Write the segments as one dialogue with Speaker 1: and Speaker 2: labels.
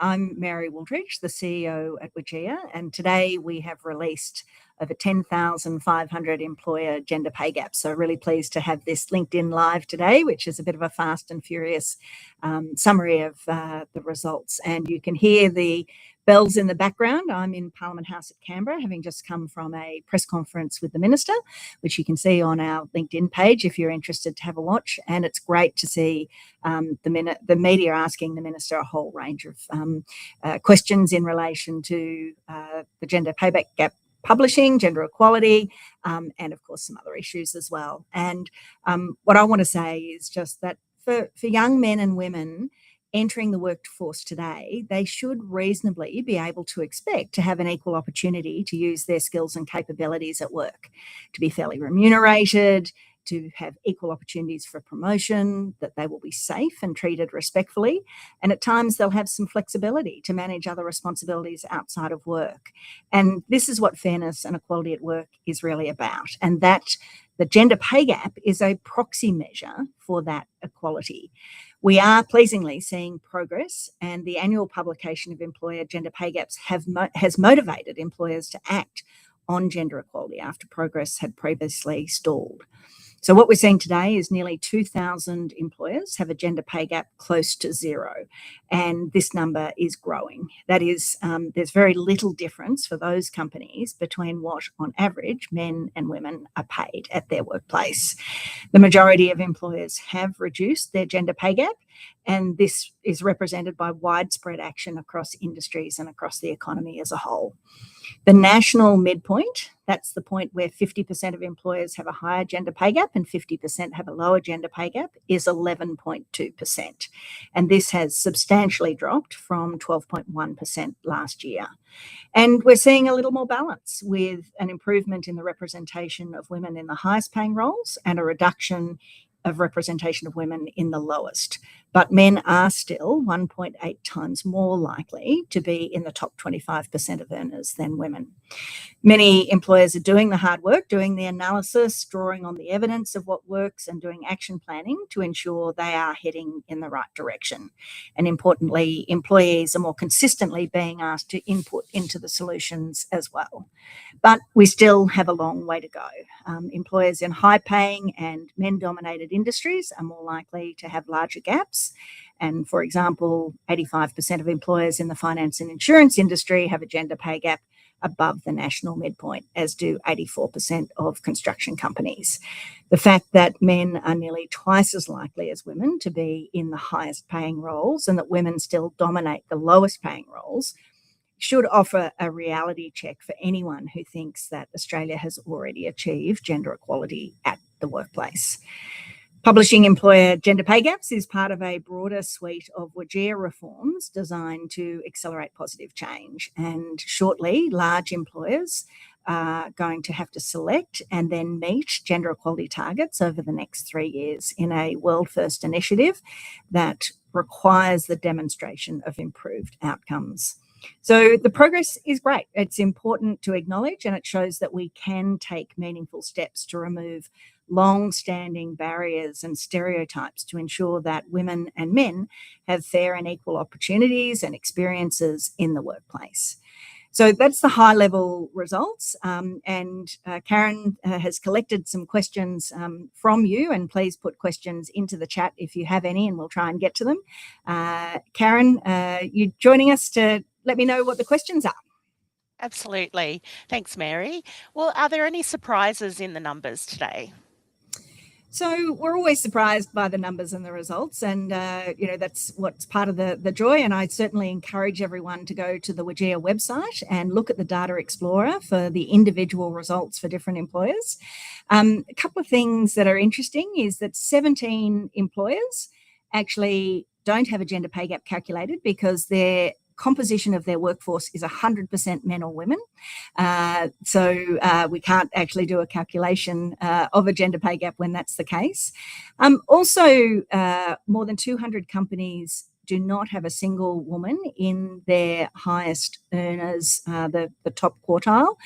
Speaker 1: I'm Mary Wooldridge, the CEO at WGEA, and today we have released over 10,500 employer gender pay gaps. So really pleased to have this LinkedIn Live today, which is a bit of a fast and furious summary of the results. And you can hear the bells in the background. I'm in Parliament House at Canberra, having just come from a press conference with the Minister, which you can see on our LinkedIn page if you're interested to have a watch. And it's great to see the media asking the Minister a whole range of questions in relation to the gender payback gap publishing, gender equality, and of course some other issues as well. And what I want to say is just that for young men and women entering the workforce today, they should reasonably be able to expect to have an equal opportunity to use their skills and capabilities at work, to be fairly remunerated, to have equal opportunities for promotion, that they will be safe and treated respectfully, and at times they'll have some flexibility to manage other responsibilities outside of work. And this is what fairness and equality at work is really about, and that the gender pay gap is a proxy measure for that equality. We are pleasingly seeing progress, and the annual publication of employer gender pay gaps has motivated employers to act on gender equality after progress had previously stalled. So what we're seeing today is nearly 2,000 employers have a gender pay gap close to zero, and this number is growing. That is, there's very little difference for those companies between what, on average, men and women are paid at their workplace. The majority of employers have reduced their gender pay gap, and this is represented by widespread action across industries and across the economy as a whole. The national midpoint, that's the point where 50% of employers have a higher gender pay gap and 50% have a lower gender pay gap, is 11.2%. And this has substantially dropped from 12.1% last year. And we're seeing a little more balance, with an improvement in the representation of women in the highest paying roles and a reduction of representation of women in the lowest. But men are still 1.8 times more likely to be in the top 25% of earners than women. Many employers are doing the hard work, doing the analysis, drawing on the evidence of what works, and doing action planning to ensure they are heading in the right direction. And importantly, employees are more consistently being asked to input into the solutions as well. But we still have a long way to go. Employers in high-paying and men-dominated industries are more likely to have larger gaps. And for example, 85% of employers in the finance and insurance industry have a gender pay gap above the national midpoint, as do 84% of construction companies. The fact that men are nearly twice as likely as women to be in the highest paying roles, and that women still dominate the lowest paying roles, should offer a reality check for anyone who thinks that Australia has already achieved gender equality at the workplace. Publishing employer gender pay gaps is part of a broader suite of WGEA reforms designed to accelerate positive change. And shortly, large employers are going to have to select and then meet gender equality targets over the next 3 years in a world-first initiative that requires the demonstration of improved outcomes. So the progress is great. It's important to acknowledge, and it shows that we can take meaningful steps to remove long-standing barriers and stereotypes to ensure that women and men have fair and equal opportunities and experiences in the workplace. So that's the high-level results. Karen has collected some questions from you, and please put questions into the chat if you have any, and we'll try and get to them. Karen, you joining us to let me know what the questions are.
Speaker 2: Absolutely. Thanks, Mary. Well, are there any surprises in the numbers today?
Speaker 1: So we're always surprised by the numbers and the results, and that's what's part of the joy. And I certainly encourage everyone to go to the WGEA website and look at the Data Explorer for the individual results for different employers. A couple of things that are interesting is that 17 employers actually don't have a gender pay gap calculated because their composition of their workforce is 100% men or women. So we can't actually do a calculation of a gender pay gap when that's the case. Also, more than 200 companies do not have a single woman in their highest earners, the top quartile.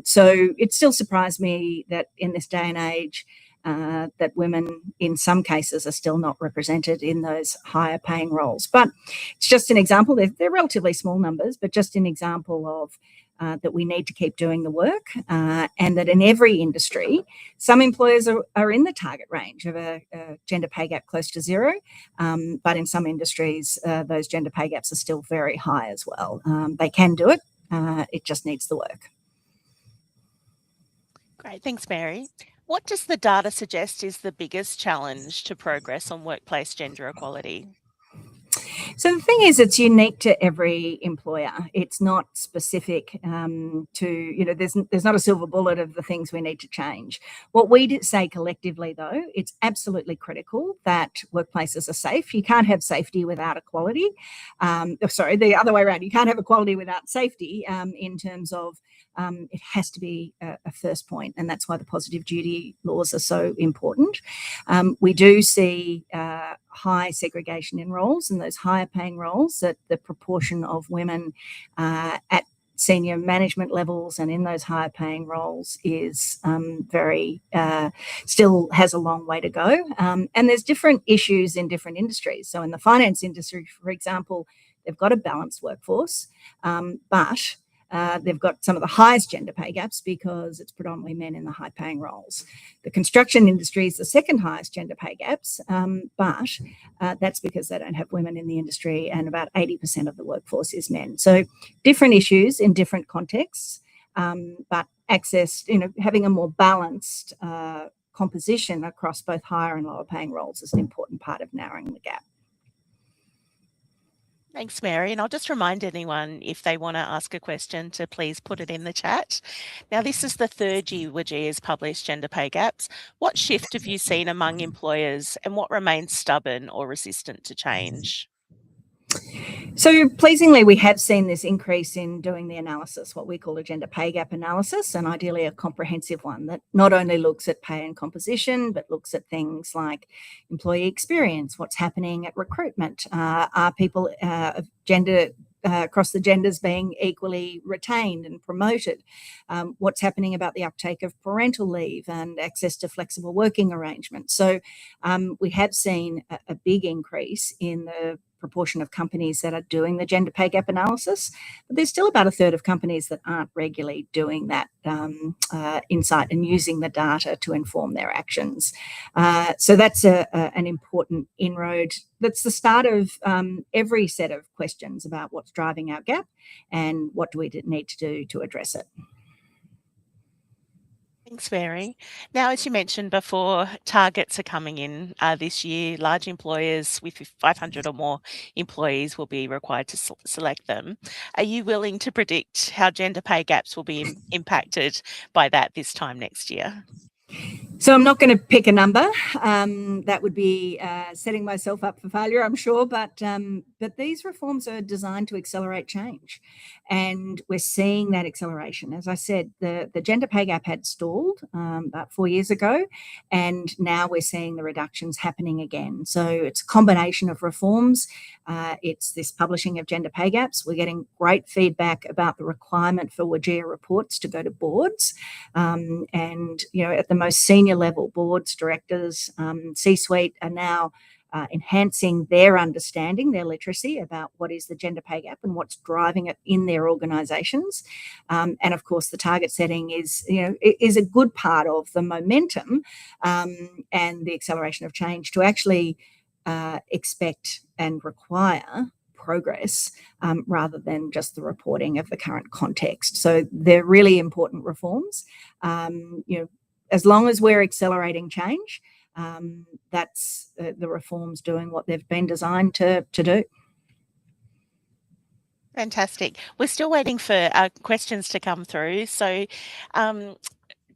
Speaker 1: So it still surprised me that in this day and age, that women in some cases are still not represented in those higher paying roles. But it's just an example. They're relatively small numbers, but just an example of that we need to keep doing the work, and that in every industry, some employers are in the target range of a gender pay gap close to zero, but in some industries, those gender pay gaps are still very high as well. They can do it. It just needs the work.
Speaker 2: Great, thanks, Mary. What does the data suggest is the biggest challenge to progress on workplace gender equality?
Speaker 1: So the thing is, it's unique to every employer. It's not specific to, there's not a silver bullet of the things we need to change. What we say collectively, though, it's absolutely critical that workplaces are safe. You can't have safety without equality. Sorry, the other way around. You can't have equality without safety in terms of it has to be a first point, and that's why the positive duty laws are so important. We do see high segregation in roles, and those higher paying roles, that the proportion of women at senior management levels and in those higher paying roles is still has a long way to go. And there's different issues in different industries. So in the finance industry, for example, they've got a balanced workforce, but they've got some of the highest gender pay gaps because it's predominantly men in the high paying roles. The construction industry is the second highest gender pay gaps, but that's because they don't have women in the industry, and about 80% of the workforce is men. So different issues in different contexts, but access, having a more balanced composition across both higher and lower paying roles is an important part of narrowing the gap.
Speaker 2: Thanks, Mary. And I'll just remind anyone, if they want to ask a question, to please put it in the chat. Now, this is the third year WGEA has published gender pay gaps. What shift have you seen among employers, and what remains stubborn or resistant to change?
Speaker 1: So pleasingly, we have seen this increase in doing the analysis, what we call a gender pay gap analysis, and ideally a comprehensive one that not only looks at pay and composition, but looks at things like employee experience, what's happening at recruitment, are people of gender across the genders being equally retained and promoted, what's happening about the uptake of parental leave and access to flexible working arrangements. So we have seen a big increase in the proportion of companies that are doing the gender pay gap analysis, but there's still about a third of companies that aren't regularly doing that insight and using the data to inform their actions. So that's an important inroad. That's the start of every set of questions about what's driving our gap and what do we need to do to address it.
Speaker 2: Thanks, Mary. Now, as you mentioned before, targets are coming in this year. Large employers with 500 or more employees will be required to select them. Are you willing to predict how gender pay gaps will be impacted by that this time next year?
Speaker 1: So I'm not going to pick a number. That would be setting myself up for failure, I'm sure. But these reforms are designed to accelerate change, and we're seeing that acceleration. As I said, the gender pay gap had stalled about 4 years ago, and now we're seeing the reductions happening again. So it's a combination of reforms. It's this publishing of gender pay gaps. We're getting great feedback about the requirement for WGEA reports to go to boards, and at the most senior level, boards, directors, C-suite are now enhancing their understanding, their literacy about what is the gender pay gap and what's driving it in their organisations. And of course, the target setting is a good part of the momentum and the acceleration of change to actually expect and require progress rather than just the reporting of the current context. So they're really important reforms. As long as we're accelerating change, that's the reforms doing what they've been designed to do.
Speaker 2: Fantastic. We're still waiting for questions to come through. So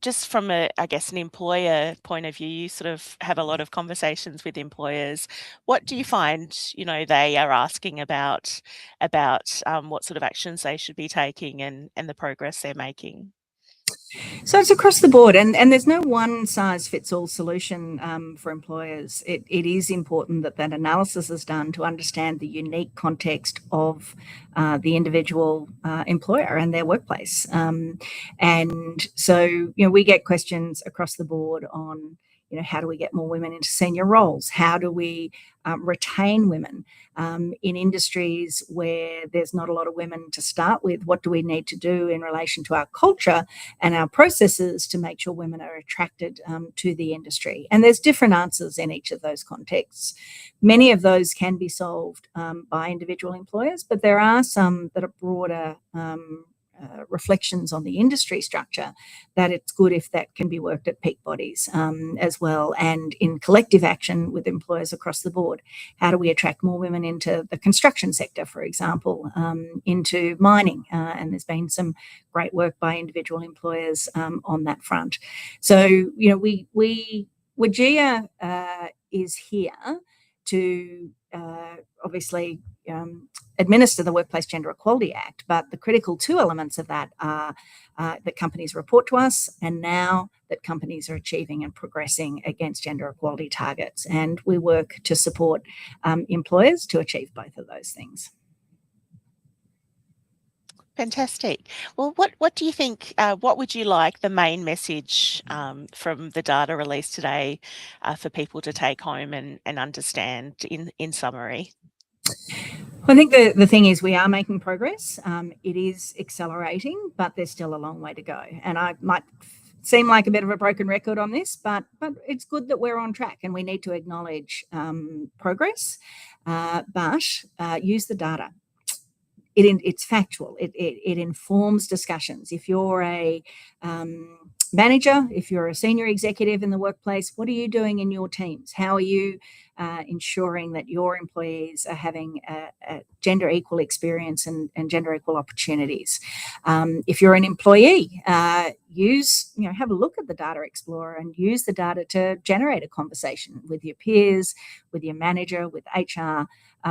Speaker 2: just from an employer point of view, you sort of have a lot of conversations with employers. What do you find, they are asking about what sort of actions they should be taking and the progress they're making?
Speaker 1: So it's across the board, and there's no one size fits all solution for employers. It is important that analysis is done to understand the unique context of the individual employer and their workplace. And so, we get questions across the board on, how do we get more women into senior roles? How do we retain women in industries where there's not a lot of women to start with? What do we need to do in relation to our culture and our processes to make sure women are attracted to the industry? And there's different answers in each of those contexts. Many of those can be solved by individual employers, but there are some that are broader reflections on the industry structure, that it's good if that can be worked at peak bodies as well, and in collective action with employers across the board. How do we attract more women into the construction sector, for example, into mining? And there's been some great work by individual employers on that front. So, WGEA is here to obviously administer the Workplace Gender Equality Act, but the critical two elements of that are that companies report to us, and now that companies are achieving and progressing against gender equality targets. And we work to support employers to achieve both of those things.
Speaker 2: Fantastic. Well, what do you think, what would you like the main message from the data release today for people to take home and understand in summary?
Speaker 1: I think the thing is we are making progress. It is accelerating, but there's still a long way to go. And I might seem like a bit of a broken record on this, but it's good that we're on track, and we need to acknowledge progress, but use the data. It's factual. It informs discussions. If you're a manager, if you're a senior executive in the workplace, what are you doing in your teams? How are you ensuring that your employees are having a gender equal experience and gender equal opportunities? If you're an employee, have a look at the Data Explorer and use the data to generate a conversation with your peers, with your manager, with HR,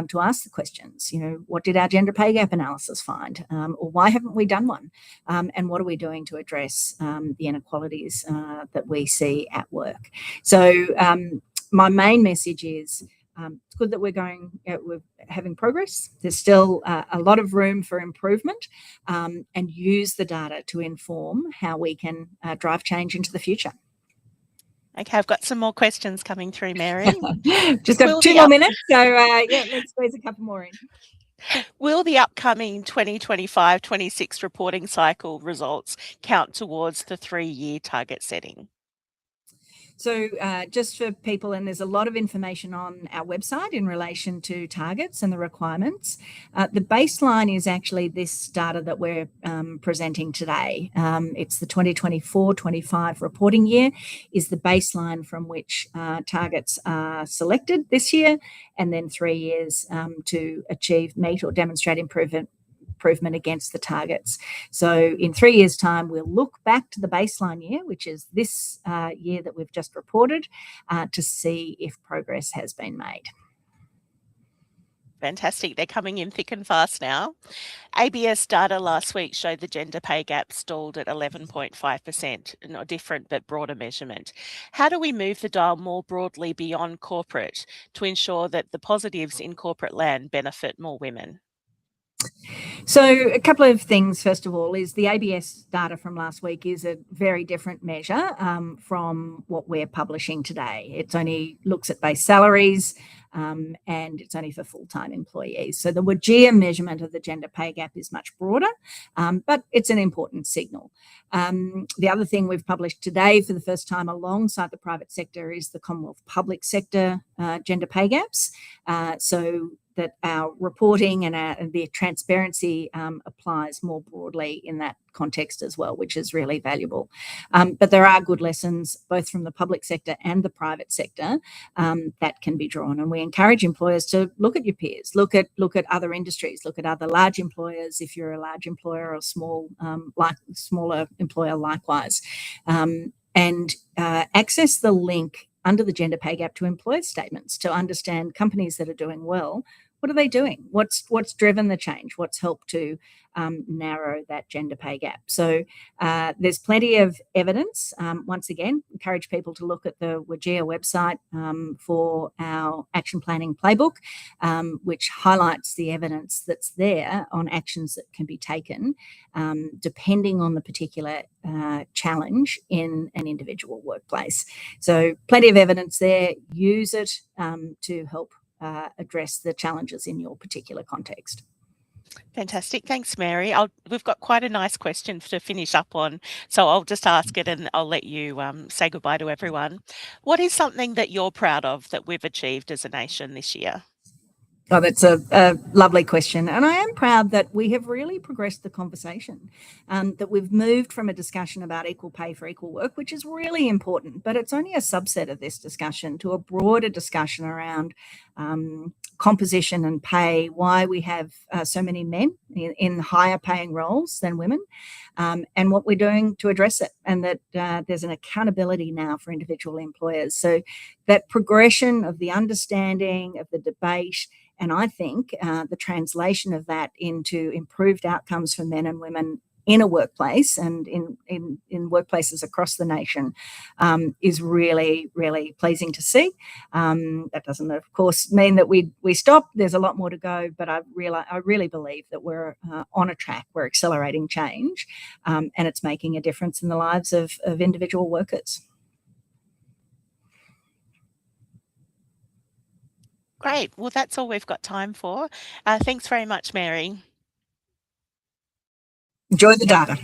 Speaker 1: to ask the questions. What did our gender pay gap analysis find? Or why haven't we done one? And what are we doing to address the inequalities that we see at work? So my main message is it's good that we're having progress. There's still a lot of room for improvement, and use the data to inform how we can drive change into the future.
Speaker 2: Okay, I've got some more questions coming through, Mary.
Speaker 1: Just got 2 more minutes, so let's squeeze a couple more in.
Speaker 2: Will the upcoming 2025-26 reporting cycle results count towards the 3-year target setting?
Speaker 1: So just for people, and there's a lot of information on our website in relation to targets and the requirements. The baseline is actually this data that we're presenting today. It's the 2024-25 reporting year is the baseline from which targets are selected this year, and then 3 years to achieve, meet or demonstrate improvement against the targets. So in 3 years' time, we'll look back to the baseline year, which is this year that we've just reported, to see if progress has been made.
Speaker 2: Fantastic. They're coming in thick and fast now. ABS data last week showed the gender pay gap stalled at 11.5%, not different but broader measurement. How do we move the dial more broadly beyond corporate to ensure that the positives in corporate land benefit more women?
Speaker 1: So a couple of things. First of all, is the ABS data from last week is a very different measure from what we're publishing today. It only looks at base salaries, and it's only for full-time employees. So the WGEA measurement of the gender pay gap is much broader, but it's an important signal. The other thing we've published today for the first time alongside the private sector is the Commonwealth public sector gender pay gaps. So that our reporting and the transparency applies more broadly in that context as well, which is really valuable. But there are good lessons both from the public sector and the private sector that can be drawn, and we encourage employers to look at your peers, look at other industries, look at other large employers if you're a large employer, or smaller employer likewise, and access the link under the gender pay gap to employer statements to understand companies that are doing well, what are they doing? What's driven the change? What's helped to narrow that gender pay gap? So there's plenty of evidence. Once again, encourage people to look at the WGEA website for our action planning playbook, which highlights the evidence that's there on actions that can be taken depending on the particular challenge in an individual workplace. So plenty of evidence there. Use it to help address the challenges in your particular context.
Speaker 2: Fantastic. Thanks, Mary. We've got quite a nice question to finish up on, so I'll just ask it and I'll let you say goodbye to everyone. What is something that you're proud of that we've achieved as a nation this year?
Speaker 1: Oh, that's a lovely question. And I am proud that we have really progressed the conversation, that we've moved from a discussion about equal pay for equal work, which is really important, but it's only a subset of this discussion, to a broader discussion around composition and pay, why we have so many men in higher paying roles than women, and what we're doing to address it, and that there's an accountability now for individual employers. So that progression of the understanding of the debate, and I think the translation of that into improved outcomes for men and women in a workplace and in workplaces across the nation is really, really pleasing to see. That doesn't, of course, mean that we stop. There's a lot more to go, but I really believe that we're on a track. We're accelerating change, and it's making a difference in the lives of individual workers.
Speaker 2: Great. Well, that's all we've got time for. Thanks very much, Mary.
Speaker 1: Enjoy the data.